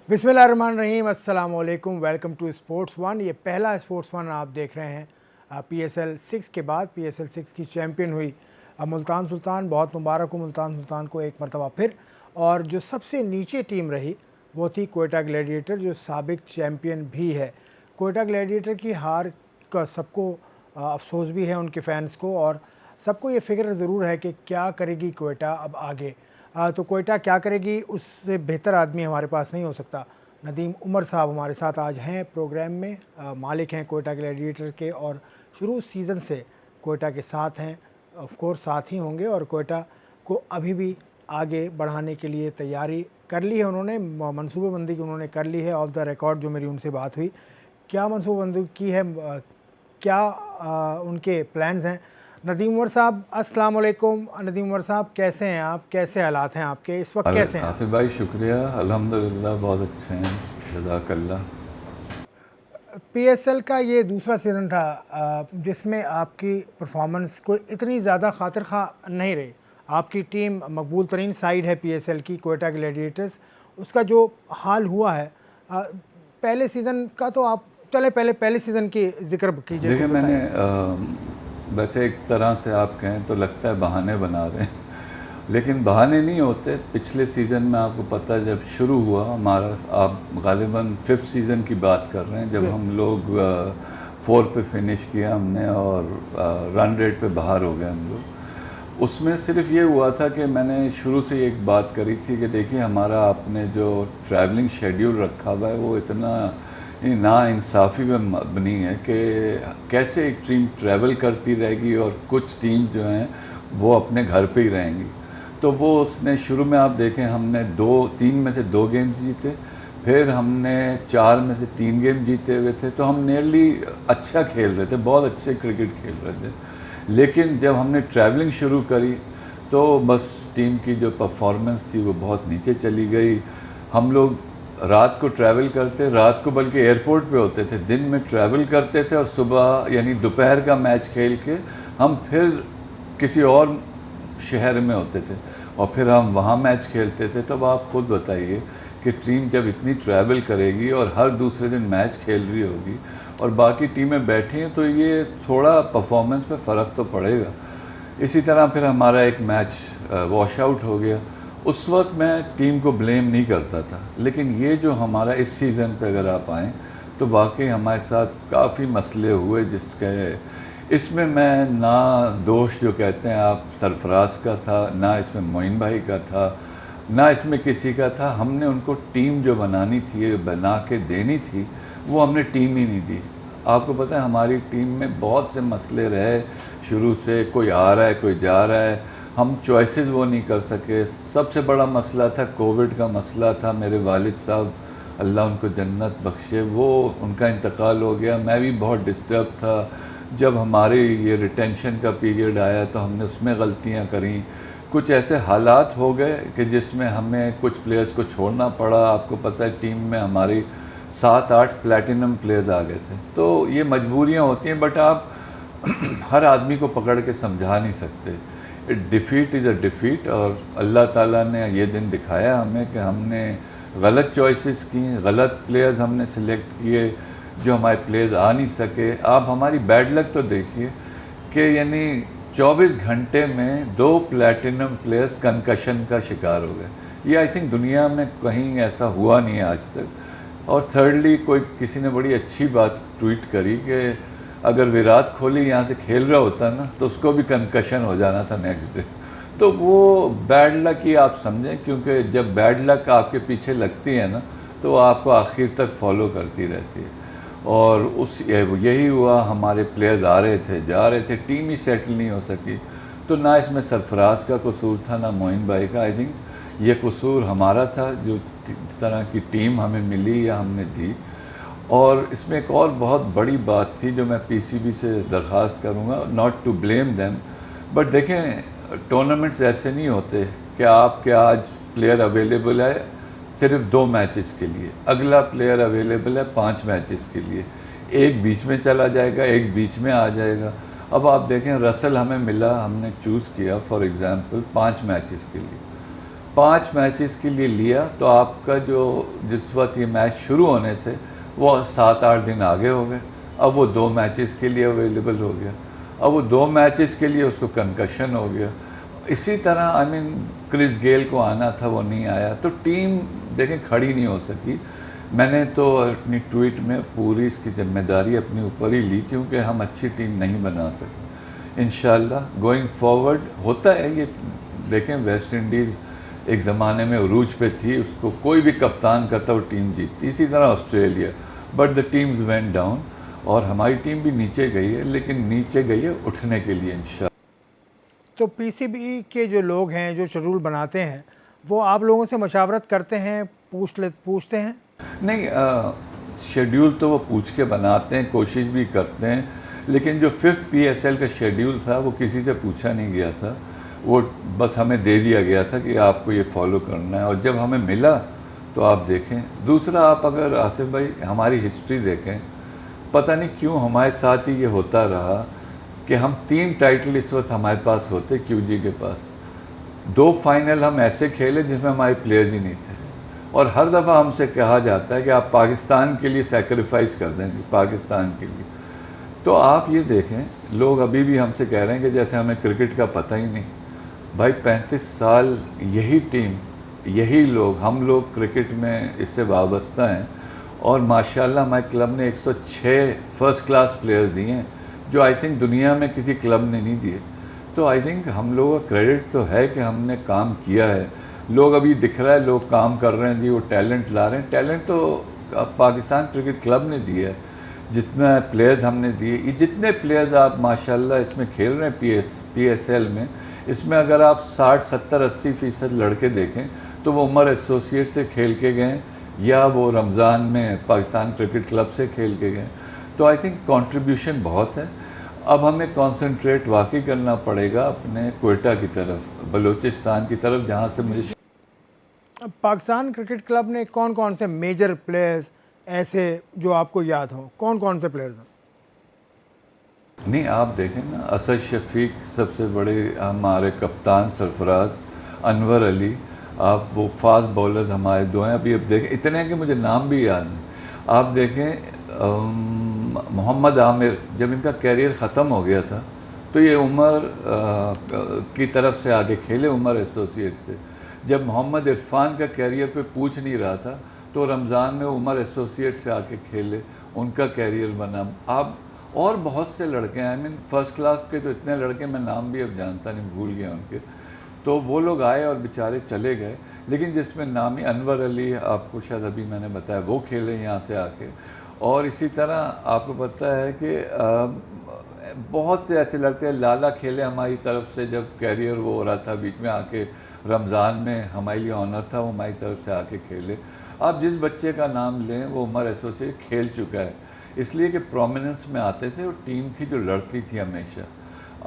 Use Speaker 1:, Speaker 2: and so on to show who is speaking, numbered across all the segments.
Speaker 1: बिस्मिल्लाहिर्रहमानिर्रहीम, अस्सलाम वालेकुम। Welcome to sports one. ये पहला स्पोर्ट्स वन आप देख रहे हैं PSL 6 के बाद। PSL 6 की चैम्पियन हुई मुल्तान सुल्तान। बहुत मुबारक हो मुल्तान सुल्तान को एक मरतबा फिर। और जो सबसे नीचे टीम रही वो थी कोयटा ग्लैडिएटर, जो साबिक चैम्पियन भी है। कोयटा ग्लैडिएटर की हार का सबको अफसोस भी है, उनके फैंस को, और सबको ये फ़िक्र ज़रूर है कि क्या करेगी कोयटा अब आगे। तो कोयटा क्या करेगी, उससे बेहतर आदमी हमारे पास नहीं हो सकता। नदीम उमर साहब हमारे साथ आज हैं प्रोग्राम में। मालिक हैं कोयटा ग्लैडिएटर के और शुरू सीज़न से कोयटा के साथ हैं। ऑफ कोर्स साथ ही होंगे और कोयटा को अभी भी आगे बढ़ाने के लिए तैयारी कर ली है उन्होंने, मनसूबाबंदी की उन्होंने कर ली है। ऑफ द रिकॉर्ड जो मेरी उनसे बात हुई, क्या मनसूबाबंदी की है, क्या उनके प्लान्स हैं। नदीम उमर साहब, अस्सलाम वालेकुम। नदीम उमर साहब, कैसे हैं आप? कैसे हालात हैं आपके इस वक्त? कैसे हैं
Speaker 2: आसिफ भाई? शुक्रिया, अल्हम्दुलिल्लाह बहुत अच्छे हैं, जज़ाकल्लाह।
Speaker 1: PSL का ये दूसरा सीज़न था जिसमें आपकी परफॉर्मेंस कोई इतनी ज़्यादा खातिर खा नहीं रही। आपकी टीम मकबूल तरीन साइड है PSL की, कोयटा ग्लैडिएटर्स। उसका जो हाल हुआ है पहले सीज़न का, तो आप चले पहले सीज़न की जिक्र कीजिए।
Speaker 2: देखिए, मैंने वैसे एक तरह से आप कहें तो लगता है बहाने बना रहे हैं लेकिन बहाने नहीं होते। पिछले सीज़न में आपको पता है जब शुरू हुआ हमारा, आप गालिबन 5th सीज़न की बात कर रहे हैं, जब हम लोग 4 पे फिनिश किया हमने और रन रेट पे बाहर हो गए हम लोग। उसमें सिर्फ ये हुआ था कि मैंने शुरू से एक बात करी थी कि देखिए, हमारा आपने जो ट्रैवलिंग शेड्यूल रखा हुआ है वो इतना ना इंसाफ़ी में मबनी है कि कैसे एक टीम ट्रैवल करती रहेगी और कुछ टीम जो हैं वो अपने घर पे ही रहेंगी। तो वो उसने शुरू में आप देखें, हमने 3 में से 2 गेम जीते, फिर हमने 4 में से 3 गेम जीते हुए थे। तो हम नियरली अच्छा खेल रहे थे, बहुत अच्छे क्रिकेट खेल रहे थे। लेकिन जब हमने ट्रैवलिंग शुरू करी तो बस टीम की जो परफॉर्मेंस थी वो बहुत नीचे चली गई। हम लोग रात को ट्रैवल करते, रात को बल्कि एयरपोर्ट पे होते थे, दिन में ट्रैवल करते थे और सुबह यानी दोपहर का मैच खेल के हम फिर किसी और शहर में होते थे और फिर हम वहाँ मैच खेलते थे। तब आप ख़ुद बताइए कि टीम जब इतनी ट्रैवल करेगी और हर दूसरे दिन मैच खेल रही होगी और बाकी टीमें बैठी हैं, तो ये थोड़ा परफॉर्मेंस पे फ़र्क तो पड़ेगा। इसी तरह फिर हमारा एक मैच वॉश आउट हो गया। उस वक्त मैं टीम को ब्लेम नहीं करता था, लेकिन ये जो हमारा इस सीज़न पे अगर आप आएँ तो वाकई हमारे साथ काफ़ी मसले हुए, जिसके इसमें मैं ना दोष जो कहते हैं आप सरफराज का था, ना इसमें मोइन भाई का था, ना इसमें किसी का था। हमने उनको टीम जो बनानी थी, बना के देनी थी, वो हमने टीम ही नहीं दी। आपको पता है हमारी टीम में बहुत से मसले रहे शुरू से, कोई आ रहा है कोई जा रहा है, हम चॉइसेस वो नहीं कर सके। सबसे बड़ा मसला था कोविड का मसला था। मेरे वालिद साहब, अल्लाह उनको जन्नत बख्शे, वो उनका इंतकाल हो गया। मैं भी बहुत डिस्टर्ब था। जब हमारे ये रिटेंशन का पीरियड आया तो हमने उसमें गलतियां करी। कुछ ऐसे हालात हो गए कि जिसमें हमें कुछ प्लेयर्स को छोड़ना पड़ा। आपको पता है टीम में हमारी 7-8 प्लैटिनम प्लेयर्स आ गए थे। तो ये मजबूरियां होती हैं, बट आप हर आदमी को पकड़ के समझा नहीं सकते। डिफ़ीट इज़ अ डिफ़ीट, और अल्लाह ताला ने ये दिन दिखाया हमें कि हमने गलत चॉइसेस की, गलत प्लेयर्स हमने सिलेक्ट किए जो हमारे प्लेयर्स आ नहीं सके। आप हमारी बैड लक तो देखिए कि यानी 24 घंटे में 2 प्लैटिनम प्लेयर्स कंकशन का शिकार हो गए। ये आई थिंक दुनिया में कहीं ऐसा हुआ नहीं है आज तक। और थर्डली, कोई किसी ने बड़ी अच्छी बात ट्वीट करी कि अगर विराट कोहली यहाँ से खेल रहा होता ना तो उसको भी कंकशन हो जाना था नेक्स्ट डे। तो वो बैड लक ही आप समझें, क्योंकि जब बैड लक आपके पीछे लगती है ना तो आपको आखिर तक फॉलो करती रहती है। और यही हुआ, हमारे प्लेयर्स आ रहे थे जा रहे थे, टीम ही सेटल नहीं हो सकी। तो ना इसमें सरफराज का कसूर था ना मोइन भाई का। आई थिंक ये कसूर हमारा था, जो तरह की टीम हमें मिली या हमने दी। और इसमें एक और बहुत बड़ी बात थी जो मैं PCB से दरख्वास्त करूँगा, not to blame them, but देखें टूर्नामेंट्स ऐसे नहीं होते कि आपके आज प्लेयर अवेलेबल है सिर्फ 2 मैचेस के लिए, अगला प्लेयर अवेलेबल है 5 मैचेस के लिए, एक बीच में चला जाएगा, एक बीच में आ जाएगा। अब आप देखें रसल हमें मिला, हमने चूज़ किया फॉर एग्ज़ाम्पल 5 मैचेस के लिए, 5 मैचेस के लिए लिया तो आपका जो जिस वक्त ये मैच शुरू होने थे वो 7-8 दिन आगे हो गए, अब वो 2 मैचेस के लिए अवेलेबल हो गया, अब वो 2 मैचेस के लिए उसको कंकशन हो गया। इसी तरह आई मीन क्रिस गेल को आना था वो नहीं आया, तो टीम देखें खड़ी नहीं हो सकी। मैंने तो अपनी ट्वीट में पूरी इसकी जिम्मेदारी अपने ऊपर ही ली, क्योंकि हम अच्छी टीम नहीं बना सके। इंशाल्लाह गोइंग फॉरवर्ड होता है ये। देखें वेस्ट इंडीज़ एक ज़माने में उरूज पे थी, उसको कोई भी कप्तान करता वो टीम जीतती। इसी तरह Australia, but the teams went down, और हमारी टीम भी नीचे गई है, लेकिन नीचे गई है उठने के लिए इंशाल्लाह।
Speaker 1: तो पीसीबी के जो लोग हैं जो शेड्यूल बनाते हैं वो आप लोगों से मशावरत करते हैं, पूछते हैं?
Speaker 2: नहीं, शेड्यूल तो वो पूछ के बनाते हैं, कोशिश भी करते हैं, लेकिन जो 5th PSL का शेड्यूल था वो किसी से पूछा नहीं गया था, वो बस हमें दे दिया गया था कि आपको ये फॉलो करना है। और जब हमें मिला तो आप देखें। दूसरा, आप अगर आसिफ भाई हमारी हिस्ट्री देखें, पता नहीं क्यों हमारे साथ ही ये होता रहा कि हम 3 टाइटल इस वक्त हमारे पास होते QG के पास, 2 फाइनल हम ऐसे खेले जिसमें हमारे प्लेयर्स ही नहीं थे, और हर दफ़ा हमसे कहा जाता है कि आप पाकिस्तान के लिए सेक्रीफाइस कर देंगे, पाकिस्तान के लिए। तो आप ये देखें, लोग अभी भी हमसे कह रहे हैं कि जैसे हमें क्रिकेट का पता ही नहीं। भाई 35 साल यही टीम, यही लोग, हम लोग क्रिकेट में इससे वाबस्ता हैं, और माशाल्लाह हमारे क्लब ने 106 फर्स्ट क्लास प्लेयर्स दिए हैं, जो आई थिंक दुनिया में किसी क्लब ने नहीं दिए। तो आई थिंक हम लोगों का क्रेडिट तो है कि हमने काम किया है। लोग अभी दिख रहा है, लोग काम कर रहे हैं जी, वो टैलेंट ला रहे हैं। टैलेंट तो पाकिस्तान क्रिकेट क्लब ने दिया है, जितना प्लेयर्स हमने दिए, ये जितने प्लेयर्स आप माशाल्लाह इसमें खेल रहे हैं PSL में, इसमें अगर आप 60, 70, 80% लड़के देखें तो वो उमर एसोसिएट से खेल के गए, या वो रमज़ान में पाकिस्तान क्रिकेट क्लब से खेल के गए। तो आई थिंक कंट्रीब्यूशन बहुत है। अब हमें कंसंट्रेट वाकई करना पड़ेगा अपने क्वेटा की तरफ, बलूचिस्तान की तरफ, जहाँ से मुझे
Speaker 1: पाकिस्तान क्रिकेट क्लब ने कौन कौन से मेजर प्लेयर्स ऐसे जो आपको याद हों, कौन कौन से प्लेयर्स हैं?
Speaker 2: नहीं, आप देखें ना, असद शफीक सबसे बड़े हमारे कप्तान, सरफराज, अनवर अली, आप वो फास्ट बॉलर्स हमारे 2 हैं। अभी अब देखें, इतने हैं कि मुझे नाम भी याद नहीं। आप देखें मोहम्मद आमिर, जब इनका कैरियर ख़त्म हो गया था तो ये उमर की तरफ से आगे खेले, उमर एसोसिएट से। जब मोहम्मद इरफान का कैरियर कोई पूछ नहीं रहा था तो रमज़ान में उमर एसोसिएट से आके खेले, उनका कैरियर बना। आप और बहुत से लड़के हैं, आई मीन फर्स्ट क्लास के तो इतने लड़के, मैं नाम भी अब जानता नहीं, भूल गया उनके। तो वो लोग आए और बेचारे चले गए, लेकिन जिसमें नामी अनवर अली, आपको शायद अभी मैंने बताया, वो खेले यहाँ से आके। और इसी तरह आपको पता है कि बहुत से ऐसे लड़के, लाला खेले हमारी तरफ से, जब कैरियर वो हो रहा था बीच में आके, रमज़ान में हमारे लिए ऑनर था, वो हमारी तरफ से आके खेले। आप जिस बच्चे का नाम लें वो उमर एसोसिएट खेल चुका है, इसलिए कि प्रोमिनेंस में आते थे, और टीम थी जो लड़ती थी हमेशा।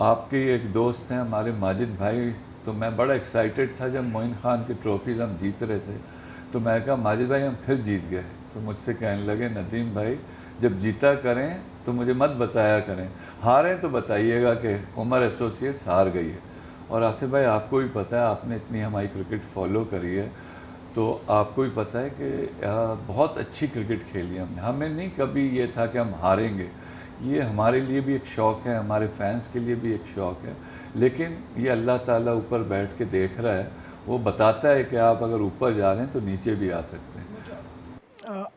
Speaker 2: आपके एक दोस्त हैं हमारे माजिद भाई, तो मैं बड़ा एक्साइटेड था जब मोइन खान की ट्रॉफीज़ हम जीत रहे थे, तो मैं कहा माजिद भाई हम फिर जीत गए। तो मुझसे कहने लगे नदीम भाई जब जीता करें तो मुझे मत बताया करें, हारें तो बताइएगा कि उमर एसोसिएट्स हार गई है। और आसिफ भाई आपको भी पता है, आपने इतनी हमारी क्रिकेट फॉलो करी है, तो आपको भी पता है कि बहुत अच्छी क्रिकेट खेली हमने। हमें नहीं कभी ये था कि हम हारेंगे, ये हमारे लिए भी एक शौक़ है, हमारे फैंस के लिए भी एक शौक़ है, लेकिन ये अल्लाह ताला ऊपर बैठ के देख रहा है, वो बताता है कि आप अगर ऊपर जा रहे हैं तो नीचे भी आ सकते हैं।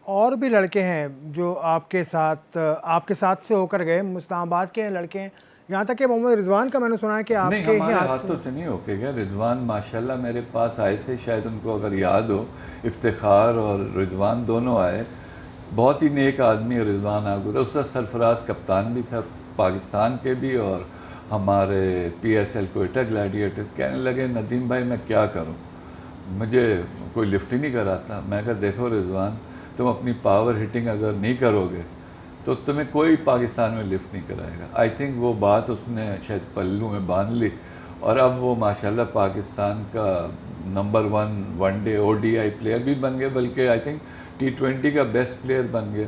Speaker 1: और भी लड़के हैं जो आपके साथ से होकर गए, मुस्ताबाद के लड़के हैं, यहाँ तक कि मोहम्मद रिजवान का मैंने सुना है कि आपके
Speaker 2: नहीं, हमारे हाथों से नहीं होके गया। रिजवान माशाल्लाह मेरे पास आए थे, शायद उनको अगर याद हो, इफ्तिखार और रिजवान दोनों आए। बहुत ही नेक आदमी है रिजवान, आपको तो उसका सरफराज कप्तान भी था पाकिस्तान के भी, और हमारे PSL क्वेटा ग्लैडिएटर्स। कहने लगे नदीम भाई मैं क्या करूं, मुझे कोई लिफ्ट ही नहीं कराता। मैं कहा देखो रिजवान, तुम अपनी पावर हिटिंग अगर नहीं करोगे तो तुम्हें कोई पाकिस्तान में लिफ्ट नहीं कराएगा। आई थिंक वो बात उसने शायद पल्लू में बांध ली, और अब वो माशाल्लाह पाकिस्तान का नंबर 1 वनडे ODI प्लेयर भी बन गए, बल्कि आई थिंक T20 का बेस्ट प्लेयर बन गया।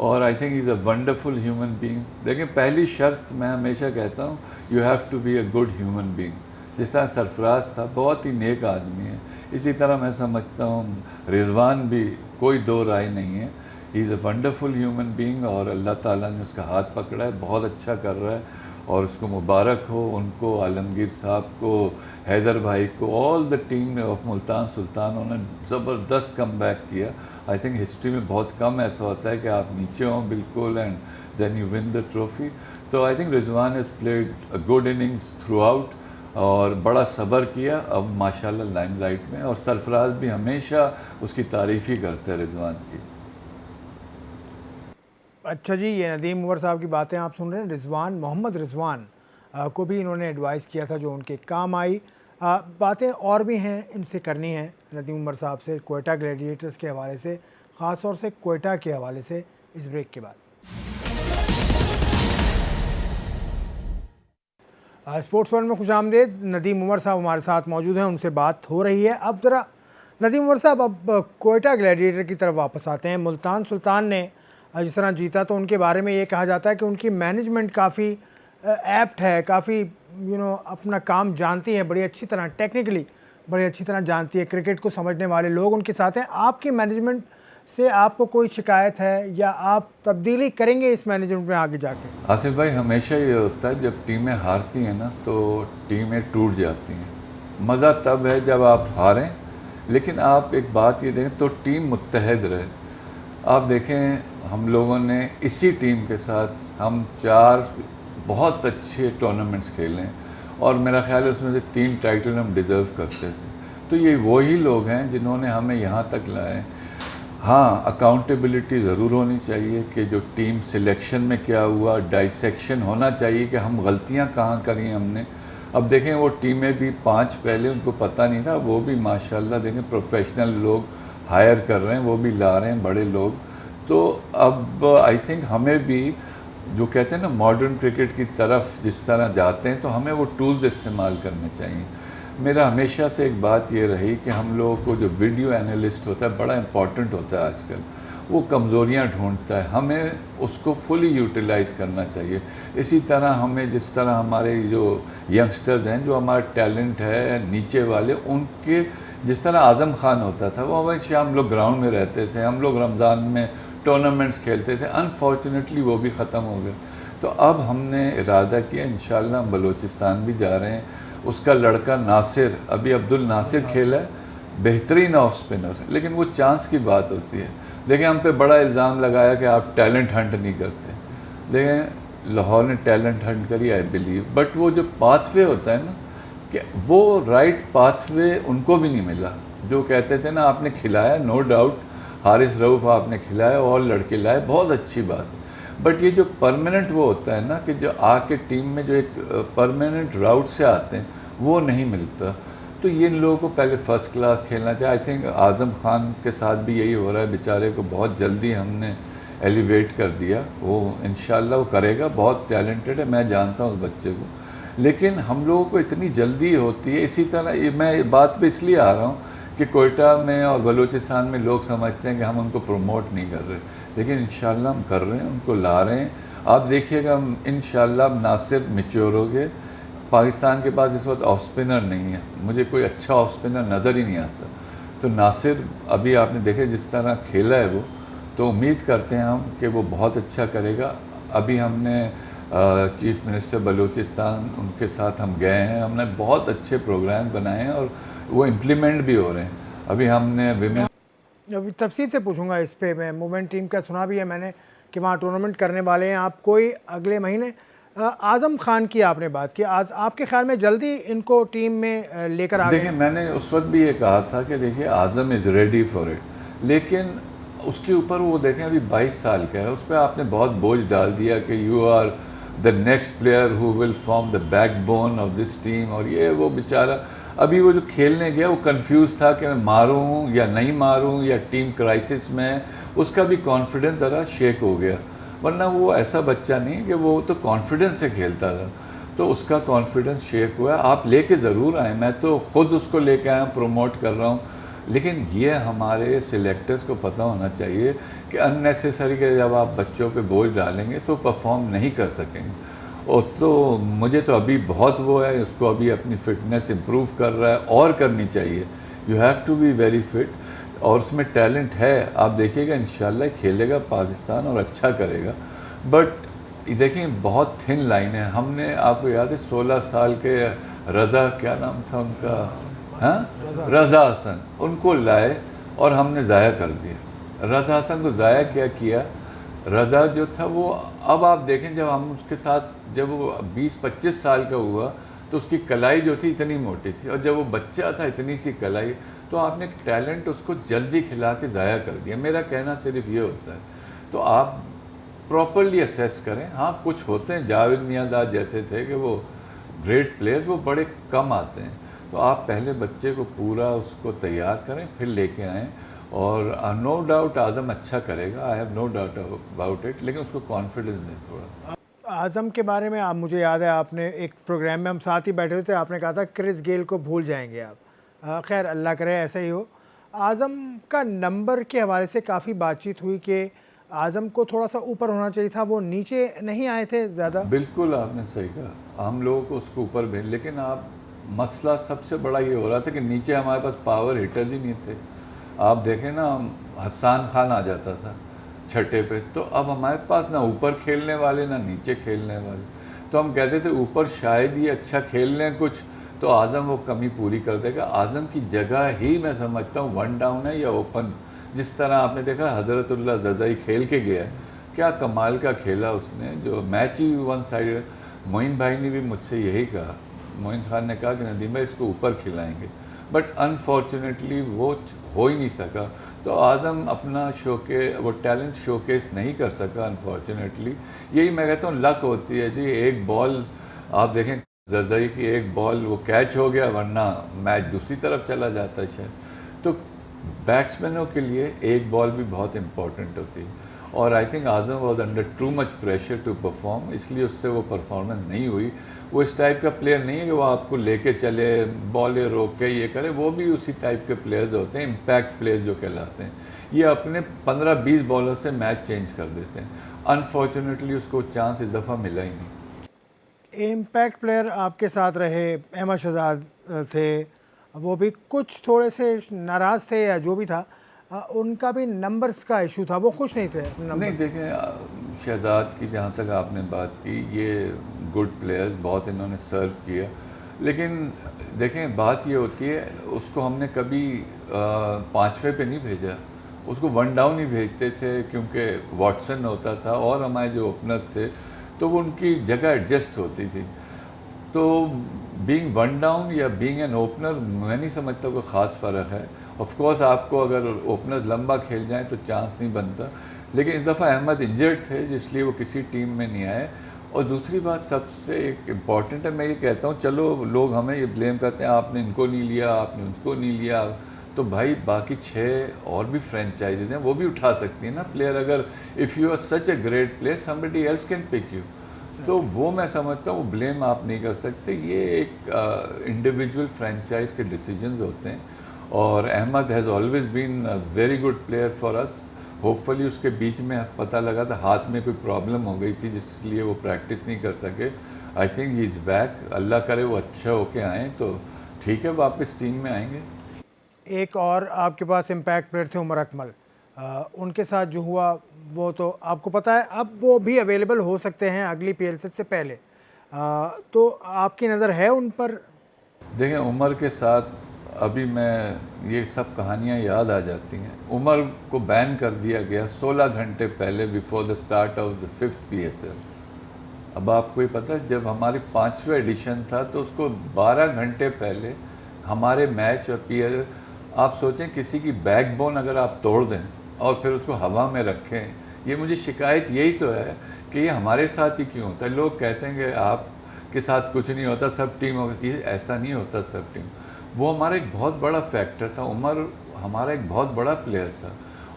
Speaker 2: और I think is a wonderful human being. देखिए पहली शर्त मैं हमेशा कहता हूँ, you have to be a good human being. जिस तरह सरफराज था, बहुत ही नेक आदमी है। इसी तरह मैं समझता हूँ रिजवान भी, कोई दो राय नहीं है, he is a wonderful human being, और अल्लाह ताला ने उसका हाथ पकड़ा है, बहुत अच्छा कर रहा है, और उसको मुबारक हो, उनको, आलमगीर साहब को, हैदर भाई को, all the team of Multan Sultan, उन्होंने ज़बरदस्त कम बैक किया। आई थिंक हिस्ट्री में बहुत कम ऐसा होता है कि आप नीचे हों बिल्कुल and then you win the trophy. तो I think Rizwan has played a good innings throughout और बड़ा सब्र किया, अब माशाल्लाह लाइमलाइट में, और सरफराज भी हमेशा उसकी तारीफ़ ही करते हैं रिजवान की।
Speaker 1: अच्छा जी, ये नदीम उमर साहब की बातें आप सुन रहे हैं। रिजवान, मोहम्मद रिजवान को भी इन्होंने एडवाइस किया था जो उनके काम आई। बातें और भी हैं इनसे करनी है नदीम उमर साहब से, कोयटा ग्लैडिएटर्स के हवाले से, ख़ास तौर से कोयटा के हवाले से, इस ब्रेक के बाद। स्पोर्ट्स वर्ल्ड में खुशामदीद। नदीम उमर साहब हमारे साथ मौजूद हैं, उनसे बात हो रही है। अब ज़रा नदीम उमर साहब, अब कोयटा ग्लैडिएटर की तरफ वापस आते हैं। मुल्तान सुल्तान ने जिस तरह जीता, तो उनके बारे में ये कहा जाता है कि उनकी मैनेजमेंट काफ़ी एप्ट है, काफ़ी अपना काम जानती है, बड़ी अच्छी तरह टेक्निकली बड़ी अच्छी तरह जानती है, क्रिकेट को समझने वाले लोग उनके साथ हैं। आपकी मैनेजमेंट से आपको कोई शिकायत है या आप तब्दीली करेंगे इस मैनेजमेंट में आगे जाके?
Speaker 2: आसिफ भाई, हमेशा ये होता है जब टीमें हारती हैं ना तो टीमें टूट जाती हैं। मज़ा तब है जब आप हारें, लेकिन आप एक बात ये देखें तो टीम मुत्तहद रहे। आप देखें हम लोगों ने इसी टीम के साथ हम 4 बहुत अच्छे टूर्नामेंट्स खेले हैं, और मेरा ख्याल है उसमें से 3 टाइटल हम डिज़र्व करते थे। तो ये वही लोग हैं जिन्होंने हमें यहाँ तक लाए। हाँ, अकाउंटेबिलिटी ज़रूर होनी चाहिए कि जो टीम सिलेक्शन में क्या हुआ, डाइसेक्शन होना चाहिए कि हम गलतियाँ कहाँ करी हमने। अब देखें वो टीमें भी 5 पहले उनको पता नहीं था, वो भी माशाल्लाह देखें प्रोफेशनल लोग हायर कर रहे हैं, वो भी ला रहे हैं बड़े लोग। तो अब आई थिंक हमें भी जो कहते हैं ना मॉडर्न क्रिकेट की तरफ जिस तरह जाते हैं, तो हमें वो टूल्स इस्तेमाल करने चाहिए। मेरा हमेशा से एक बात ये रही कि हम लोगों को जो वीडियो एनालिस्ट होता है बड़ा इम्पॉर्टेंट होता है आजकल, वो कमज़ोरियाँ ढूंढता है, हमें उसको फुली यूटिलाइज़ करना चाहिए। इसी तरह हमें जिस तरह हमारे जो यंगस्टर्स हैं, जो हमारा टैलेंट है नीचे वाले, उनके जिस तरह आज़म खान होता था, वो हमेशा हम लोग ग्राउंड में रहते थे, हम लोग रमज़ान में टूर्नामेंट्स खेलते थे, अनफॉर्चुनेटली वो भी ख़त्म हो गए। तो अब हमने इरादा किया इंशाल्लाह हम बलूचिस्तान भी जा रहे हैं। उसका लड़का नासिर, अभी अब्दुल नासिर खेला है, बेहतरीन ऑफ स्पिनर, लेकिन वो चांस की बात होती है। देखिए हम पे बड़ा इल्ज़ाम लगाया कि आप टैलेंट हंट नहीं करते। देखें लाहौर ने टैलेंट हंट करी आई बिलीव, बट वो जो पाथवे होता है ना, कि वो राइट पाथवे उनको भी नहीं मिला। जो कहते थे ना आपने खिलाया, नो डाउट हारिस रऊफ़ आपने खिलाया और लड़के लाए, बहुत अच्छी बात है, बट ये जो परमानेंट वो होता है ना कि जो आके टीम में जो एक परमानेंट राउट से आते हैं, वो नहीं मिलता। तो ये इन लोगों को पहले फ़र्स्ट क्लास खेलना चाहिए। आई थिंक आज़म खान के साथ भी यही हो रहा है, बेचारे को बहुत जल्दी हमने एलिवेट कर दिया, वो इंशाल्लाह वो करेगा, बहुत टैलेंटेड है, मैं जानता हूँ उस बच्चे को। लेकिन हम लोगों को इतनी जल्दी होती है। इसी तरह मैं बात पे इसलिए आ रहा हूँ कि कोयटा में और बलूचिस्तान में लोग समझते हैं कि हम उनको प्रमोट नहीं कर रहे, लेकिन इंशाल्लाह हम कर रहे हैं, उनको ला रहे हैं। आप देखिएगा हम इंशाल्लाह नासिर मैच्योर हो गए। पाकिस्तान के पास इस वक्त ऑफ स्पिनर नहीं है, मुझे कोई अच्छा ऑफ स्पिनर नज़र ही नहीं आता। तो नासिर अभी आपने देखे जिस तरह खेला है वो, तो उम्मीद करते हैं हम कि वो बहुत अच्छा करेगा। अभी हमने चीफ मिनिस्टर बलूचिस्तान उनके साथ हम गए हैं, हमने बहुत अच्छे प्रोग्राम बनाए हैं और वो इम्प्लीमेंट भी हो रहे हैं। अभी हमने विमेन,
Speaker 1: अभी तफसील से पूछूंगा इस पे, मैं वुमेन टीम का सुना भी है मैंने कि वहाँ टूर्नामेंट करने वाले हैं आप कोई अगले महीने। आज़म खान की आपने बात की, आज आपके ख्याल में जल्दी इनको टीम में लेकर आ?
Speaker 2: देखिए मैंने उस वक्त भी ये कहा था कि देखिए आज़म इज़ रेडी फॉर इट, लेकिन उसके ऊपर वो देखें अभी 22 साल का है, उस पर आपने बहुत बोझ डाल दिया कि you are the next player who will form the backbone of this team. और ये वो बेचारा अभी वो जो खेलने गया वो कंफ्यूज था कि मैं मारूं या नहीं मारूं या टीम क्राइसिस में है, उसका भी कॉन्फिडेंस ज़रा शेक हो गया। वरना वो ऐसा बच्चा नहीं कि वो तो कॉन्फिडेंस से खेलता था, तो उसका कॉन्फिडेंस शेक हुआ। आप लेके ज़रूर आए, मैं तो ख़ुद उसको लेके आया, प्रमोट कर रहा हूँ, लेकिन ये हमारे सिलेक्टर्स को पता होना चाहिए कि अननेसेसरी के जब आप बच्चों पे बोझ डालेंगे तो परफॉर्म नहीं कर सकेंगे। और तो मुझे तो अभी बहुत वो है, उसको अभी अपनी फिटनेस इम्प्रूव कर रहा है और करनी चाहिए। You have to be very fit, और उसमें टैलेंट है। आप देखिएगा इंशाल्लाह खेलेगा पाकिस्तान और अच्छा करेगा। बट देखिए बहुत थिन लाइन है। हमने, आपको याद है 16 साल के रज़ा, क्या नाम था उनका, हाँ, रज़ा हसन, उनको लाए और हमने ज़ाया कर दिया। रज़ा हसन को ज़ाया क्या किया? रज़ा जो था वो, अब आप देखें जब हम उसके साथ, जब वो 20-25 साल का हुआ तो उसकी कलाई जो थी इतनी मोटी थी, और जब वो बच्चा था इतनी सी कलाई। तो आपने टैलेंट उसको जल्दी खिला के ज़ाया कर दिया। मेरा कहना सिर्फ ये होता है, तो आप प्रॉपरली असेस करें। हाँ, कुछ होते हैं, जावेद मियांदाद जैसे थे कि वो ग्रेट प्लेयर्स, वो बड़े कम आते हैं। तो आप पहले बच्चे को पूरा उसको तैयार करें, फिर लेके आएँ। और नो डाउट आज़म अच्छा करेगा, I have no doubt about it, लेकिन उसको कॉन्फिडेंस दें थोड़ा।
Speaker 1: आज़म के बारे में आप, मुझे याद है आपने एक प्रोग्राम में हम साथ ही बैठे हुए थे, आपने कहा था क्रिस गेल को भूल जाएंगे आप। खैर अल्लाह करे ऐसा ही हो। आज़म का नंबर के हवाले से काफ़ी बातचीत हुई कि आज़म को थोड़ा सा ऊपर होना चाहिए था, वो नीचे नहीं आए थे ज़्यादा।
Speaker 2: बिल्कुल आपने सही कहा, हम लोगों को उसको ऊपर भेज, लेकिन आप, मसला सबसे बड़ा ये हो रहा था कि नीचे हमारे पास पावर हिटर्स ही नहीं थे। आप देखें ना, हसन खान आ जाता था छठे पे, तो अब हमारे पास ना ऊपर खेलने वाले ना नीचे खेलने वाले। तो हम कहते थे ऊपर शायद ये अच्छा खेल लें कुछ, तो आज़म वो कमी पूरी कर देगा। आज़म की जगह ही मैं समझता हूँ वन डाउन है या ओपन। जिस तरह आपने देखा हज़रतुल्लाह ज़ज़ई खेल के गया, क्या कमाल का खेला उसने, जो मैच ही वन साइड। मोइन भाई ने भी मुझसे यही कहा, मोइन खान ने कहा कि नदीम भाई इसको ऊपर खिलाएंगे, बट अनफॉर्चुनेटली वो हो ही नहीं सका। तो आज़म अपना वो टैलेंट शोकेस नहीं कर सका अनफॉर्चुनेटली। यही मैं कहता हूँ लक होती है जी। एक बॉल आप देखें, ज़ज़ई की एक बॉल वो कैच हो गया, वरना मैच दूसरी तरफ चला जाता है शायद। तो बैट्समैनों के लिए एक बॉल भी बहुत इंपॉर्टेंट होती है, और I think Azam was under too much pressure to perform, इसलिए उससे वो परफॉर्मेंस नहीं हुई। वो इस टाइप का प्लेयर नहीं है कि वो आपको लेके चले, बॉलें रोक के ये करे। वो भी उसी टाइप के प्लेयर्स होते हैं, इम्पैक्ट प्लेयर्स जो कहलाते हैं। ये अपने 15-20 बॉलर से मैच चेंज कर देते हैं। अनफॉर्चुनेटली उसको चांस इस दफ़ा मिला ही नहीं।
Speaker 1: इम्पैक्ट प्लेयर आपके साथ रहे, अहमद शहजाद थे, वो भी कुछ थोड़े से नाराज़ थे या जो भी था, उनका भी नंबर्स का इशू था, वो खुश नहीं थे अपने नंबर।
Speaker 2: नहीं देखें, शहजाद की जहाँ तक आपने बात की, ये गुड प्लेयर्स बहुत इन्होंने सर्व किया, लेकिन देखें बात ये होती है, उसको हमने कभी 5वें पे नहीं भेजा, उसको वन डाउन ही भेजते थे, क्योंकि वॉटसन होता था और हमारे जो ओपनर्स थे तो वो उनकी जगह एडजस्ट होती थी। तो बीइंग वन डाउन या बीइंग एन ओपनर, मैं नहीं समझता कोई ख़ास फ़र्क है। ऑफ कोर्स आपको अगर ओपनर लंबा खेल जाए तो चांस नहीं बनता, लेकिन इस दफ़ा अहमद इंजर्ड थे इसलिए वो किसी टीम में नहीं आए। और दूसरी बात सबसे एक इम्पॉर्टेंट है, मैं ये कहता हूँ, चलो लोग हमें ये ब्लेम करते हैं आपने इनको नहीं लिया, आपने उनको नहीं लिया, तो भाई बाकी 6 और भी फ्रेंचाइजीज हैं, वो भी उठा सकती हैं ना प्लेयर। अगर if you are such a great player, somebody else can pick you. तो वो मैं समझता हूँ ब्लेम आप नहीं कर सकते, ये एक इंडिविजुअल फ्रेंचाइज के डिसीजंस होते हैं। और Ahmed has always been a very good player for us. Hopefully उसके बीच में पता लगा था हाथ में कोई प्रॉब्लम हो गई थी, जिसलिए वो प्रैक्टिस नहीं कर सके। I think he is back, अल्लाह करे वो अच्छा होके आएँ तो ठीक है, वापस टीम में आएंगे।
Speaker 1: एक और आपके पास इम्पैक्ट प्लेयर थे उमर अकमल, उनके साथ जो हुआ वो तो आपको पता है, अब वो भी अवेलेबल हो सकते हैं अगली PLC से पहले, तो आपकी नज़र है उन पर?
Speaker 2: देखें, उमर के साथ अभी मैं ये सब कहानियाँ याद आ जाती हैं। उमर को बैन कर दिया गया 16 घंटे पहले, before the start of the 5th PSL। अब आपको ये पता है, जब हमारी 5वां एडिशन था तो उसको 12 घंटे पहले हमारे मैच और PSL, आप सोचें किसी की बैकबोन अगर आप तोड़ दें और फिर उसको हवा में रखें, ये मुझे शिकायत यही तो है कि ये हमारे साथ ही क्यों होता है। लोग कहते हैं कि आपके साथ कुछ नहीं होता, सब टीम होती है, ऐसा नहीं होता सब टीम। वो हमारा एक बहुत बड़ा फैक्टर था, उमर हमारा एक बहुत बड़ा प्लेयर था।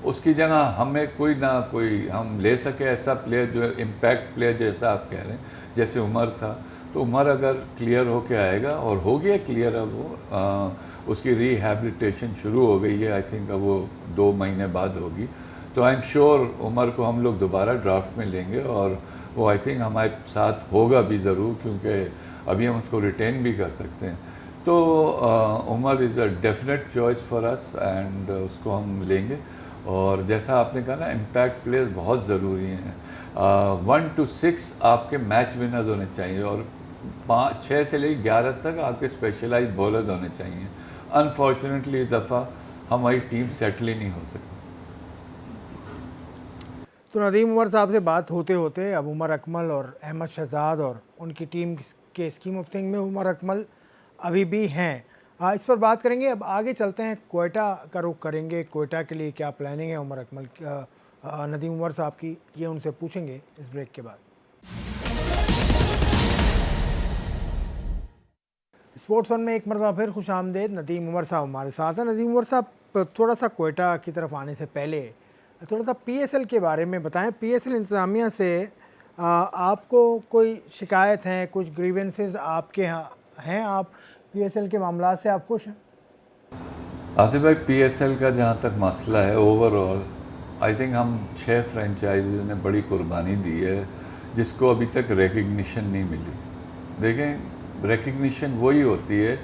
Speaker 2: उसकी जगह हमें कोई ना कोई हम ले सके ऐसा प्लेयर, जो इम्पैक्ट प्लेयर जैसा आप कह रहे हैं, जैसे उमर था। तो उमर अगर क्लियर होके आएगा, और हो गया क्लियर, अब वो उसकी रिहैबिलिटेशन शुरू हो गई है, आई थिंक अब वो 2 महीने बाद होगी। तो आई एम श्योर उमर को हम लोग दोबारा ड्राफ्ट में लेंगे और वो आई थिंक हमारे साथ होगा भी ज़रूर, क्योंकि अभी हम उसको रिटेन भी कर सकते हैं। तो Umar is a definite choice for us and उसको हम लेंगे। और जैसा आपने कहा ना, इम्पैक्ट प्लेयर्स बहुत ज़रूरी हैं। 1 to 6 आपके मैच विनर्स होने चाहिए और 6 से लेकर 11 तक आपके स्पेशलाइज्ड बॉलर्स होने चाहिए। अनफॉर्चुनेटली इस दफ़ा हमारी टीम सेटल ही नहीं हो सकी।
Speaker 1: तो नदीम उमर साहब से बात होते होते अब उमर अकमल और अहमद शहजाद और उनकी टीम के स्कीम ऑफ थिंग में उमर अकमल अभी भी हैं, इस पर बात करेंगे। अब आगे चलते हैं, क्वेटा का रुख करेंगे। क्वेटा के लिए क्या प्लानिंग है उमर अकमल नदीम उमर साहब की, ये उनसे पूछेंगे इस ब्रेक के बाद। स्पोर्ट्स वन में एक मरतबा फिर खुश आमदेद। नदीम उमर साहब हमारे साथ हैं। नदीम उमर साहब, थोड़ा सा क्वेटा की तरफ आने से पहले थोड़ा सा पीएसएल के बारे में बताएं। पीएसएल इंतज़ामिया से आपको कोई शिकायत है, कुछ ग्रीवेंसेस आपके यहाँ हैं? आप पीएसएल के मामला से आप खुश हैं?
Speaker 2: आसिफ भाई, पीएसएल का जहाँ तक मसला है, ओवरऑल आई थिंक हम 6 फ्रेंचाइजीज ने बड़ी कुर्बानी दी है जिसको अभी तक रिकग्निशन नहीं मिली। देखें, रिकग्निशन वही होती है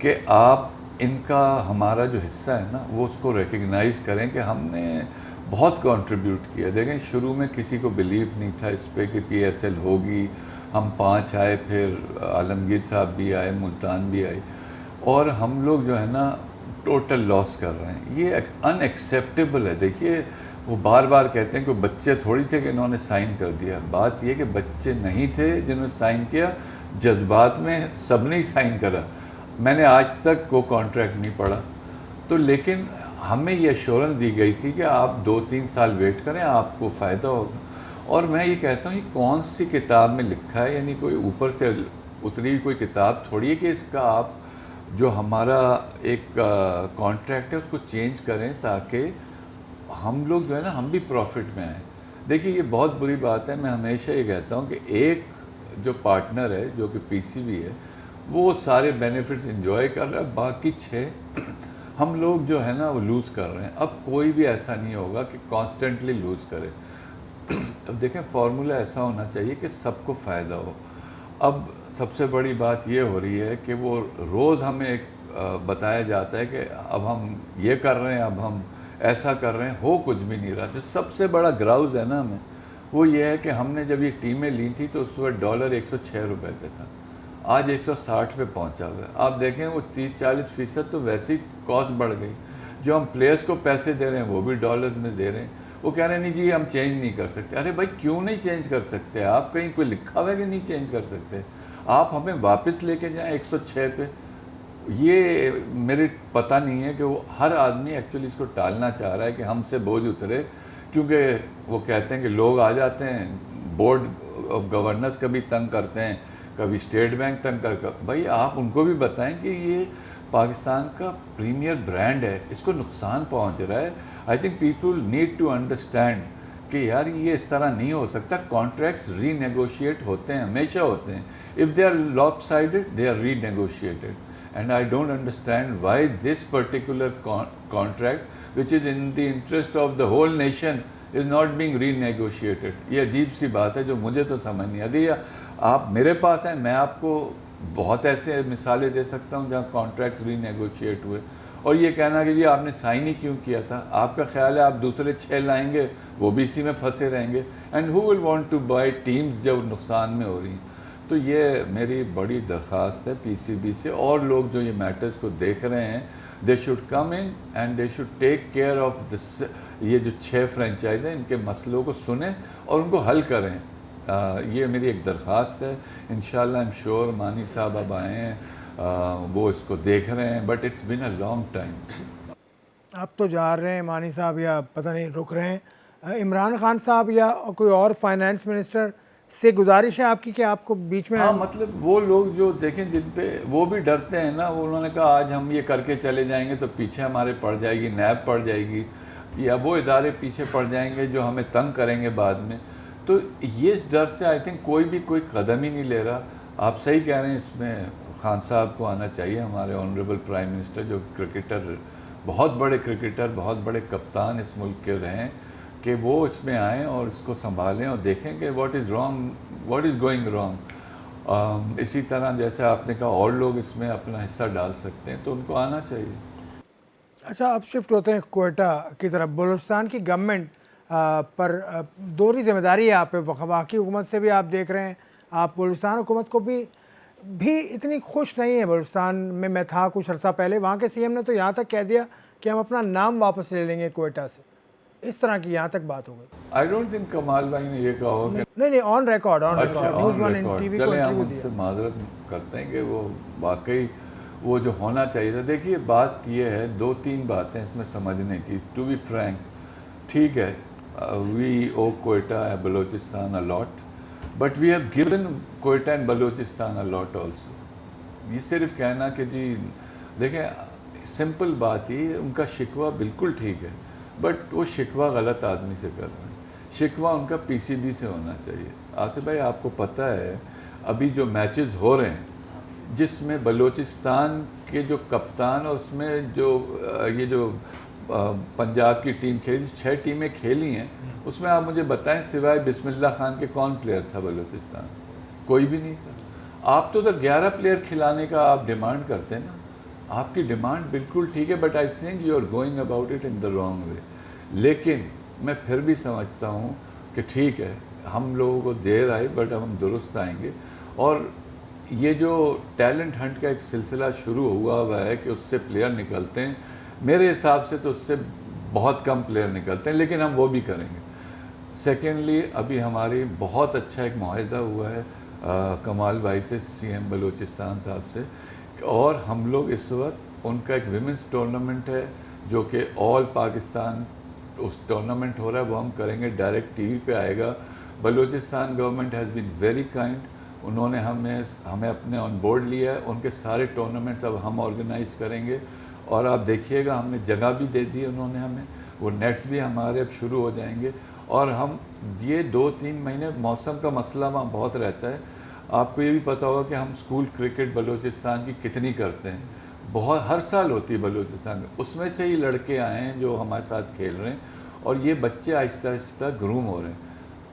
Speaker 2: कि आप इनका, हमारा जो हिस्सा है ना, वो उसको रिकग्नाइज़ करें कि हमने बहुत कंट्रीब्यूट किया। देखें, शुरू में किसी को बिलीव नहीं था इस पे कि पीएसएल होगी। हम 5 आए, फिर आलमगीर साहब भी आए, मुल्तान भी आई, और हम लोग जो है ना टोटल लॉस कर रहे हैं। ये अनएक्सेप्टेबल है। देखिए, वो बार बार कहते हैं कि बच्चे थोड़ी थे कि इन्होंने साइन कर दिया। बात ये कि बच्चे नहीं थे जिन्होंने साइन किया, जज्बात में सबने ही साइन करा। मैंने आज तक वो कॉन्ट्रैक्ट नहीं पढ़ा। तो लेकिन हमें ये एश्योरेंस दी गई थी कि आप 2-3 साल वेट करें, आपको फ़ायदा होगा। और मैं ये कहता हूँ, ये कौन सी किताब में लिखा है? यानी कोई ऊपर से उतरी कोई किताब थोड़ी है कि इसका आप जो हमारा एक कॉन्ट्रैक्ट है उसको चेंज करें ताकि हम लोग जो है ना, हम भी प्रॉफिट में आए। देखिए, ये बहुत बुरी बात है। मैं हमेशा ये कहता हूँ कि एक जो पार्टनर है जो कि पीसीबी है, वो सारे बेनिफिट्स एंजॉय कर रहा है, बाकी 6 हम लोग जो है ना वो लूज़ कर रहे हैं। अब कोई भी ऐसा नहीं होगा कि कॉन्स्टेंटली लूज़ करे। अब देखें, फार्मूला ऐसा होना चाहिए कि सबको फ़ायदा हो। अब सबसे बड़ी बात ये हो रही है कि वो रोज़ हमें एक बताया जाता है कि अब हम ये कर रहे हैं, अब हम ऐसा कर रहे हैं, हो कुछ भी नहीं रहा। तो सबसे बड़ा ग्राउज है ना हमें, वो ये है कि हमने जब ये टीमें ली थी तो उस वक्त डॉलर 106 रुपये पे था, आज 160 पे पहुंचा हुआ है। आप देखें, वो 30-40% तो वैसे ही कॉस्ट बढ़ गई। जो हम प्लेयर्स को पैसे दे रहे हैं वो भी डॉलर्स में दे रहे हैं। वो कह रहे हैं नहीं जी हम चेंज नहीं कर सकते। अरे भाई, क्यों नहीं चेंज कर सकते? आप कहीं कोई लिखा हुआ है कि नहीं चेंज कर सकते? आप हमें वापस लेके जाएं 106 पे। ये मेरे पता नहीं है कि वो हर आदमी एक्चुअली इसको टालना चाह रहा है कि हमसे बोझ उतरे, क्योंकि वो कहते हैं कि लोग आ जाते हैं, बोर्ड ऑफ गवर्नर्स कभी तंग करते हैं, कभी स्टेट बैंक तंग कर। भाई, आप उनको भी बताएं कि ये पाकिस्तान का प्रीमियर ब्रांड है, इसको नुकसान पहुंच रहा है। I think people need to understand कि यार ये इस तरह नहीं हो सकता। कॉन्ट्रैक्ट्स रीनेगोशिएट होते हैं, हमेशा होते हैं। If they are lopsided they are renegotiated, and I don't understand why this particular contract, which is in the interest of the whole nation, is not being renegotiated। ये अजीब सी बात है जो मुझे तो समझ नहीं आती। आप मेरे पास हैं, मैं आपको बहुत ऐसे मिसालें दे सकता हूँ जहाँ कॉन्ट्रैक्ट्स रीनेगोशिएट हुए। और ये कहना कि जी आपने साइन ही क्यों किया था? आपका ख्याल है आप दूसरे 6 लाएंगे, वो भी इसी में फंसे रहेंगे। And who will want to buy teams जब नुकसान में हो रही हैं? तो ये मेरी बड़ी दरख्वास्त है पीसीबी से, और लोग जो ये मैटर्स को देख रहे हैं, they should come in and they should take care of this. ये जो 6 फ्रेंचाइज हैं, इनके मसलों को सुने और उनको हल करें। ये मेरी एक दरख्वास्त है। इंशाल्लाह आई एम श्योर मानी साहब अब आए हैं, वो इसको देख रहे हैं, but it's been a long time.
Speaker 1: अब तो जा रहे हैं मानी साहब, या पता नहीं रुक रहे हैं। इमरान खान साहब या कोई और फाइनेंस मिनिस्टर से गुजारिश है आपकी कि आपको बीच में?
Speaker 2: हाँ, मतलब वो लोग जो देखें, जिन पे वो भी डरते हैं ना, वो उन्होंने कहा आज हम ये करके चले जाएंगे तो पीछे हमारे पड़ जाएगी, नैब पड़ जाएगी, या वो इदारे पीछे पड़ जाएंगे जो हमें तंग करेंगे बाद में। तो ये इस डर से आई थिंक कोई कदम ही नहीं ले रहा। आप सही कह रहे हैं, इसमें खान साहब को आना चाहिए, हमारे ऑनरेबल प्राइम मिनिस्टर, जो क्रिकेटर, बहुत बड़े क्रिकेटर, बहुत बड़े कप्तान इस मुल्क के रहे हैं। कि वो इसमें आएँ और इसको संभालें और देखें कि what is wrong, what is going wrong. इसी तरह जैसे आपने कहा और लोग इसमें अपना हिस्सा डाल सकते हैं, तो उनको आना चाहिए।
Speaker 1: अच्छा, अब शिफ्ट होते हैं कोयटा की तरफ। बलूचिस्तान की गवर्नमेंट पर दोहरी जिम्मेदारी है आप पे। वफाकी हुकूमत से भी आप देख रहे हैं, आप बलूचिस्तान हुकूमत को भी इतनी खुश नहीं है। बलूचिस्तान में मैं था कुछ अर्सा पहले, वहाँ के सीएम ने तो यहाँ तक कह दिया कि हम अपना नाम वापस ले लेंगे कोयटा से। इस तरह की यहाँ तक बात हो गई।
Speaker 2: आई डोंट थिंक कमाल भाई ने ये कहा हो कि
Speaker 1: नहीं, ऑन रिकॉर्ड,
Speaker 2: अच्छा
Speaker 1: news
Speaker 2: on
Speaker 1: one
Speaker 2: record,
Speaker 1: TV को
Speaker 2: चले हम
Speaker 1: इंटरव्यू
Speaker 2: उनसे
Speaker 1: दिया।
Speaker 2: माजरत करते हैं कि वो वाकई वो जो होना चाहिए था। देखिए बात ये है, दो तीन बातें इसमें समझने की। टू बी फ्रैंक, ठीक है, we owe Quetta and Balochistan a lot, but we have given Quetta and Balochistan a lot also. ये सिर्फ कहना कि जी देखें, सिंपल बात ही, उनका शिकवा बिल्कुल ठीक है, बट वो शिकवा गलत आदमी से कर रहे हैं। शिकवा उनका पीसीबी से होना चाहिए। आसिफ भाई आपको पता है अभी जो मैचेस हो रहे हैं जिसमें बलूचिस्तान के जो कप्तान और उसमें जो ये जो पंजाब की टीम खेली, 6 टीमें खेली हैं, उसमें आप मुझे बताएं सिवाय बिस्मिल्लाह खान के कौन प्लेयर था बलूचिस्तान? कोई भी नहीं था। आप तो 11 प्लेयर खिलाने का आप डिमांड करते हैं ना, आपकी डिमांड बिल्कुल ठीक है, but I think you are going about it in the wrong way. लेकिन मैं फिर भी समझता हूँ कि ठीक है, हम लोगों को देर आई बट अब हम दुरुस्त आएंगे। और ये जो टैलेंट हंट का एक सिलसिला शुरू हुआ है कि उससे प्लेयर निकलते हैं, मेरे हिसाब से तो उससे बहुत कम प्लेयर निकलते हैं, लेकिन हम वो भी करेंगे। सेकेंडली, अभी हमारी बहुत अच्छा एक मुआहदा हुआ है कमाल भाई से, सीएम बलूचिस्तान साहब से, और हम लोग इस वक्त उनका एक विमेंस टूर्नामेंट है जो कि ऑल पाकिस्तान उस टूर्नामेंट हो रहा है, वो हम करेंगे, डायरेक्ट टीवी पे आएगा। Balochistan government has been very kind, उन्होंने हमें अपने ऑन बोर्ड लिया है। उनके सारे टूर्नामेंट्स अब हम ऑर्गेनाइज़ करेंगे, और आप देखिएगा हमने जगह भी दे दी उन्होंने हमें, वो नेट्स भी हमारे अब शुरू हो जाएंगे। और हम ये 2-3 महीने, मौसम का मसला वहाँ बहुत रहता है। आपको ये भी पता होगा कि हम स्कूल क्रिकेट बलूचिस्तान की कितनी करते हैं, बहुत हर साल होती है बलूचिस्तान में। उसमें से ही लड़के आए हैं जो हमारे साथ खेल रहे हैं, और ये बच्चे आहिस्ता आहिस्ता ग्रूम हो रहे हैं।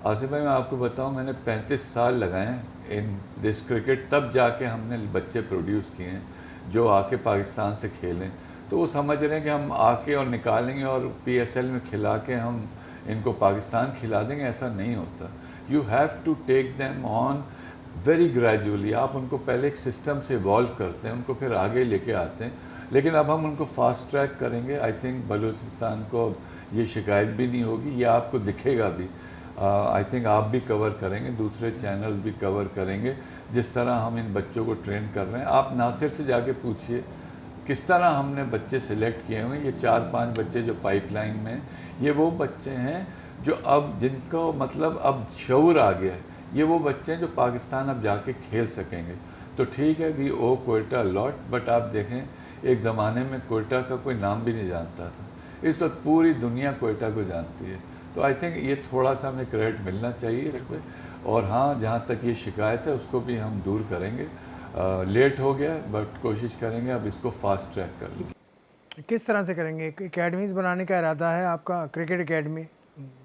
Speaker 2: आसिफ भाई मैं आपको बताऊं, मैंने 35 साल लगाए हैं इन दिस क्रिकेट, तब जाके हमने बच्चे प्रोड्यूस किए हैं जो आके पाकिस्तान से खेलें। तो वो समझ रहे हैं कि हम आके और निकालेंगे और पीएसएल में खिला के हम इनको पाकिस्तान खिला देंगे, ऐसा नहीं होता। You have to take them on very gradually. आप उनको पहले एक सिस्टम से इवॉल्व करते हैं, उनको फिर आगे लेके आते हैं, लेकिन अब हम उनको फास्ट ट्रैक करेंगे। आई थिंक बलूचिस्तान को ये शिकायत भी नहीं होगी, ये आपको दिखेगा भी। आई थिंक आप भी कवर करेंगे, दूसरे चैनल भी कवर करेंगे, जिस तरह हम इन बच्चों को ट्रेन कर रहे हैं। आप नासिर से जाके पूछिए किस तरह हमने बच्चे सिलेक्ट किए हुए हैं। ये 4-5 बच्चे जो पाइपलाइन में, ये वो बच्चे हैं जो अब जिनको मतलब अब शऊर आ गया है। ये वो बच्चे हैं जो पाकिस्तान अब जाके खेल सकेंगे। तो ठीक है, we owe Quetta lot, but आप देखें एक ज़माने में कोयटा का कोई नाम भी नहीं जानता था, इस वक्त पूरी दुनिया कोयटा को जानती है। तो आई थिंक ये थोड़ा सा हमें क्रेडिट मिलना चाहिए इस पर। और हाँ, जहाँ तक ये शिकायत है उसको भी हम दूर करेंगे। लेट हो गया बट कोशिश करेंगे अब इसको फास्ट ट्रैक कर लें।
Speaker 1: किस तरह से करेंगे? एकेडमीज़ बनाने का इरादा है आपका? क्रिकेट एकेडमी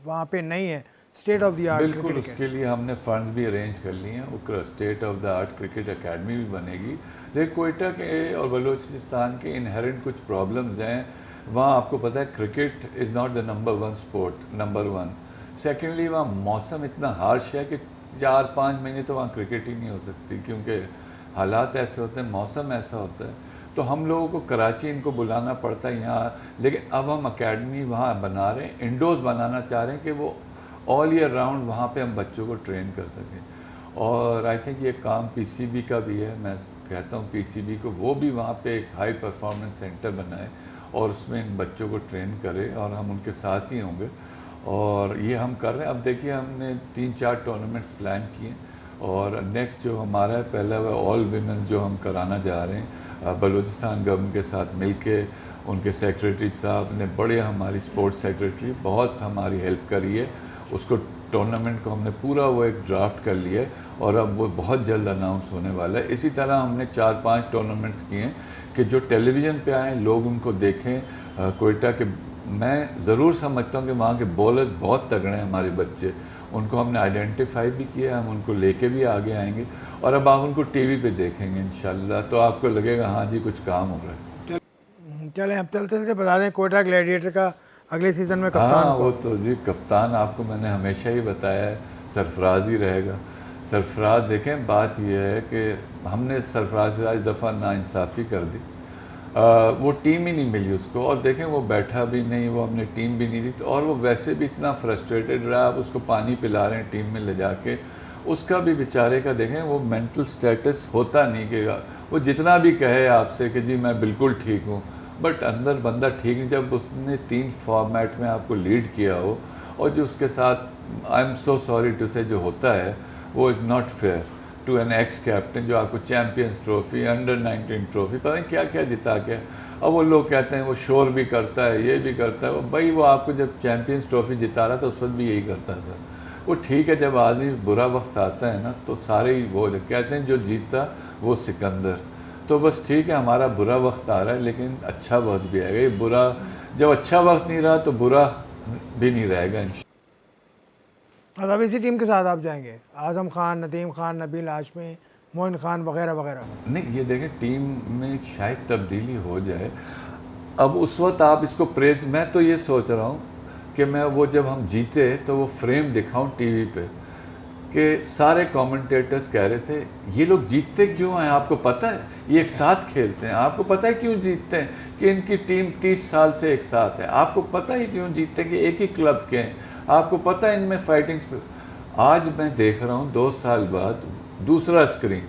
Speaker 1: वहाँ पे नहीं है, स्टेट ऑफ द आर्ट
Speaker 2: बिल्कुल, उसके लिए हमने फंड्स भी अरेंज कर लिए हैं। वो state of the art cricket academy भी बनेगी। लेकिन कोयटा के और बलूचिस्तान के इनहेरेंट कुछ प्रॉब्लम्स हैं। वहाँ आपको पता है cricket is not the number 1 sport, number 1। Secondly वहाँ मौसम इतना हार्श है कि 4-5 महीने तो वहाँ क्रिकेट ही नहीं हो सकती, क्योंकि हालात ऐसे होते हैं, मौसम ऐसा होता है। तो हम लोगों को कराची इनको बुलाना पड़ता है यहाँ। लेकिन अब हम अकेडमी वहाँ बना रहे हैं, इंडोर्स बनाना चाह रहे हैं कि वो ऑल ईयर राउंड वहाँ पे हम बच्चों को ट्रेन कर सकें। और आई थिंक ये काम पीसीबी का भी है। मैं कहता हूँ पीसीबी को वो भी वहाँ पे एक हाई परफॉर्मेंस सेंटर बनाए और उसमें इन बच्चों को ट्रेन करें, और हम उनके साथ ही होंगे। और ये हम कर रहे हैं। अब देखिए हमने 3-4 टूर्नामेंट्स प्लान किए, और नेक्स्ट जो हमारा है पहला वह ऑल विमेन जो हम कराना जा रहे हैं बलूचिस्तान गवर्नमेंट के साथ मिलके। उनके सेक्रेटरी साहब ने बड़े, हमारी स्पोर्ट्स सेक्रेटरी बहुत हमारी हेल्प करी है। उसको टूर्नामेंट को हमने पूरा वो एक ड्राफ्ट कर लिया है, और अब वो बहुत जल्द अनाउंस होने वाला है। इसी तरह हमने 4-5 टूर्नामेंट्स किए हैं कि जो टेलीविज़न पे आएँ, लोग उनको देखें। कोयटा के मैं ज़रूर समझता हूँ कि वहाँ के बॉलर्स बहुत तगड़े हैं हमारे बच्चे, उनको हमने आइडेंटिफाई भी किया, हम उनको लेके भी आगे आएंगे और अब आप उनको टीवी पे देखेंगे इंशाल्लाह, तो आपको लगेगा हाँ जी कुछ काम हो रहा है।
Speaker 1: चलें अब चलते चलते बता दें कोयटा ग्लैडिएटर का अगले सीज़न में कप्तान
Speaker 2: हाँ वो
Speaker 1: कौन?
Speaker 2: तो जी कप्तान आपको मैंने हमेशा ही बताया है, सरफराज ही रहेगा। सरफराज देखें, बात यह है कि हमने सरफराज से आज दफ़ा नाइंसाफ़ी कर दी। वो टीम ही नहीं मिली उसको, और देखें वो बैठा भी नहीं, वो हमने टीम भी नहीं दी, तो और वो वैसे भी इतना फ्रस्ट्रेटेड रहा, आप उसको पानी पिला रहे हैं टीम में ले जाके, उसका भी बेचारे का देखें वो मेंटल स्टेटस होता नहीं कि वो जितना भी कहे आपसे कि जी मैं बिल्कुल ठीक हूँ, बट अंदर बंदा ठीक नहीं। जब उसने 3 फॉर्मेट में आपको लीड किया हो और जो उसके साथ I am so sorry to say जो होता है वो is not fair to an ex captain जो आपको चैम्पियंस ट्रॉफी, अंडर 19 ट्रॉफी, पता नहीं क्या क्या जिता के। अब वो लोग कहते हैं वो शोर भी करता है, ये भी करता है, भाई वो आपको जब चैम्पियंस ट्रॉफी जिता रहा था उस वक्त भी यही करता था। वो ठीक है, जब आदमी बुरा वक्त आता है ना तो सारे ही वो कहते हैं जो जीता वो सिकंदर। तो बस ठीक है, हमारा बुरा वक्त आ रहा है लेकिन अच्छा वक्त भी आएगा। ये बुरा जब अच्छा वक्त नहीं रहा तो बुरा भी नहीं रहेगा।
Speaker 1: और अब इसी टीम के साथ आप जाएंगे, आज़म खान, नदीम खान, नबील हाशमी, मोइन खान वगैरह वगैरह?
Speaker 2: नहीं, ये देखें टीम में शायद तब्दीली हो जाए। अब उस वक्त आप इसको प्रेस, मैं तो ये सोच रहा हूँ कि मैं वो जब हम जीते तो वो फ्रेम दिखाऊं टीवी पे कि सारे कमेंटेटर्स कह रहे थे ये लोग जीतते क्यों हैं, आपको पता है, ये एक साथ खेलते हैं, आपको पता है क्यों जीतते हैं, कि इनकी टीम 30 साल से एक साथ है, आपको पता है क्यों जीतते हैं, कि एक ही क्लब के हैं, आपको पता है इनमें फाइटिंग्स। आज मैं देख रहा हूँ 2 साल बाद दूसरा स्क्रीन,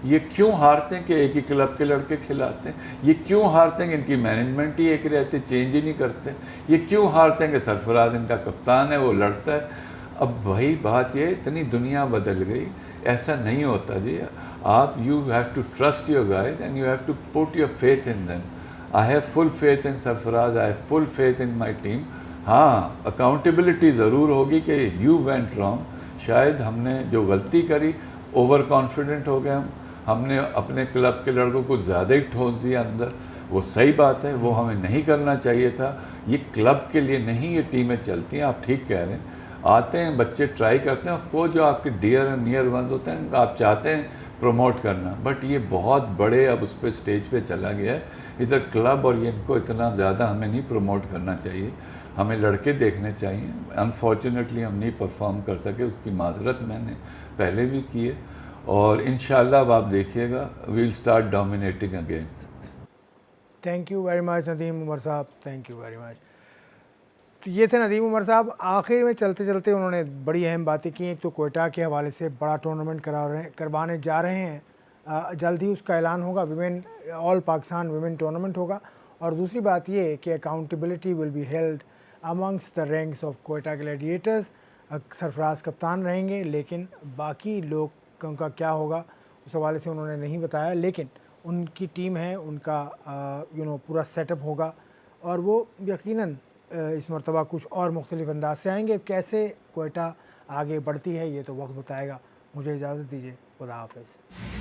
Speaker 2: ये क्यों हारते हैं कि एक ही क्लब के लड़के खिलाते हैं, ये क्यों हारते हैं कि इनकी मैनेजमेंट ही एक रहती, चेंज ही नहीं करते, ये क्यों हारते हैं कि सरफराज इनका कप्तान है वो लड़ता है। अब वही बात ये, इतनी दुनिया बदल गई, ऐसा नहीं होता जी। आप you have to trust your guys and you have to put your faith in them. I have full faith in Sarfaraz, I have full faith in my team. हाँ, अकाउंटेबिलिटी ज़रूर होगी कि यू वेंट रॉन्ग, शायद हमने जो गलती करी, over confident हो गए हमने अपने क्लब के लड़कों को ज़्यादा ही ठोस दिया अंदर, वो सही बात है, वो हमें नहीं करना चाहिए था। ये क्लब के लिए नहीं, ये टीमें चलती हैं, आप ठीक कह रहे हैं। आते हैं बच्चे, ट्राई करते हैं, वो जो आपके डियर एंड नियर वंस होते हैं आप चाहते हैं प्रमोट करना, बट ये बहुत बड़े अब उस पर स्टेज पे चला गया है इधर क्लब, और ये इनको इतना ज़्यादा हमें नहीं प्रमोट करना चाहिए, हमें लड़के देखने चाहिए। अनफॉर्चुनेटली हम नहीं परफॉर्म कर सके, उसकी माजरत मैंने पहले भी की है, और इंशाल्लाह अब आप देखिएगा we will start dominating again.
Speaker 1: Thank you very much Nadeem Umar साहब, थैंक यू वेरी मच। तो ये थे नदीम उमर साहब। आखिर में चलते चलते उन्होंने बड़ी अहम बातें की। एक तो कोयटा के हवाले से बड़ा टूर्नामेंट करवाने जा रहे हैं, जल्द ही उसका ऐलान होगा, women all Pakistan women tournament होगा। और दूसरी बात ये कि accountability will be held amongst the ranks of Quetta Gladiators. Sarfaraz कप्तान रहेंगे, लेकिन बाकी लोगों का क्या होगा उस हवाले से उन्होंने नहीं बताया, लेकिन उनकी टीम है, उनका पूरा सेटअप होगा और वो यकीनन इस मरतबा कुछ और मुख्तलिफ अंदाज से आएंगे। कैसे कोयटा आगे बढ़ती है ये तो वक्त बताएगा। मुझे इजाज़त दीजिए, खुदा हाफ़िज़।